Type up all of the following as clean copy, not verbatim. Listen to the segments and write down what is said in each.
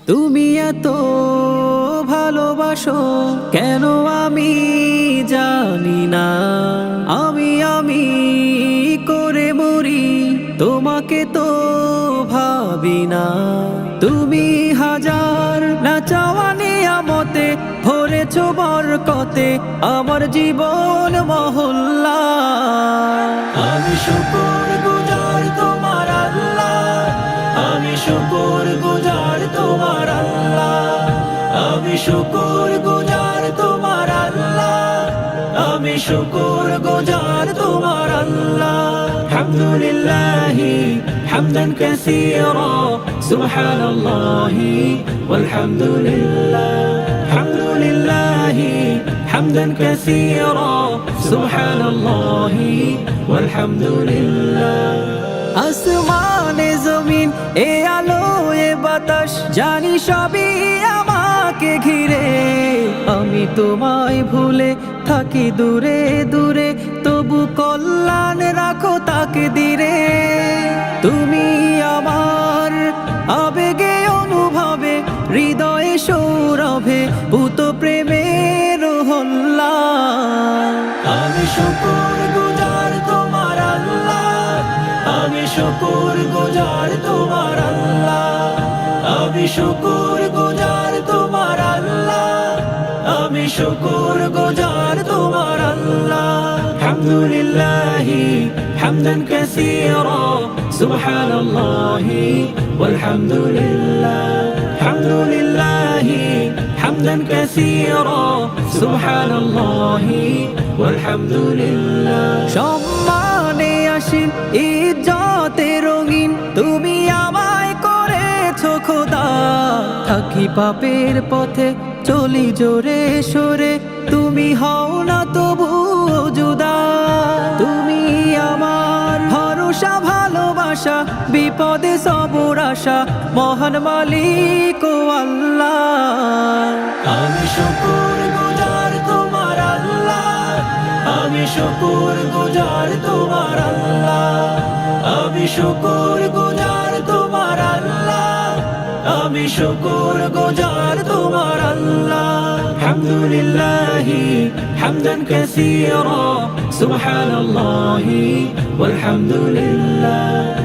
তুমি এত ভালোবাসো কেন আমি জানি না, আমি করে মরি তোমাকে তো ভাবি না। তুমি হাজার না চাওয়া নিয়ামতে ভরেছ বরকতে আমার জীবন মহল্লা। আমি শুকর গুজার তোমার আল্লাহ, আমি শুকর গুজার তোমার আল্লাহ, আমি শুকর গুজার তোমার আল্লাহ, আমি শুকর গুজার তোমার আল্লাহ। আলহামদুলিল্লাহি হামদান কাসীরা সুবহানাল্লাহি ওয়ালহামদুলিল্লাহ। আলহামদুলিল্লাহি হামদান কাসীরা সুবহানাল্লাহি ওয়ালহামদুলিল্লাহ। আসমানে জমিন এ আলো এ বাতাস জানি সবই আমাকে ঘিরে, আমি তোমায় ভুলে থাকি দূরে দূরে তবু কল্যাণ রাখো তাকে দিরে। তুমি আমার আবেগে অনুভবে হৃদয়ে সৌরভে ভূত প্রেমের হল্লা। আমি শুকর গুজার তোমার আল্লাহ, আমি শুকর গুজার তোমার আল্লাহ, আমি শুকর গুজার তোমার আল্লাহ, আমি শুকর গুজার তোমার আল্লাহ। আলহামদুলিল্লাহি হামদান কাসীরা সুবহানাল্লাহি ওয়ালহামদুলিল্লাহ। আলহামদুলিল্লাহি হামদান কাসীরা সুবহানাল্লাহি ওয়ালহামদুলিল্লাহ। সম্মানে আসীন ইজ্জতে রঙিন তুমি আমায় করেছো খোদা, থাকি পাপের পথে চলি জোরে সরে তুমি হও না তবু জুদা। তুমি আমার ভরসা ভালোবাসা বিপদে সবর আশা মহান মালিক ও আল্লাহ। আমি শুকর গুজার তোমার আল্লাহ, আমি শুকর গুজার তোমার আল্লাহ, আমি শুকর গুজার তোমার আল্লাহ, আমি শুকর গুজার তোমার আল্লাহ। আলহামদুলিল্লাহি হামদান কাসীরা সুবহানাল্লাহি ওয়ালহামদুলিল্লাহ।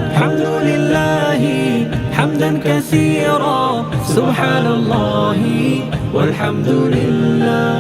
আলহামদুলিল্লাহি হামদান কাসীরা সুবহানাল্লাহি ওয়ালহামদুলিল্লাহ।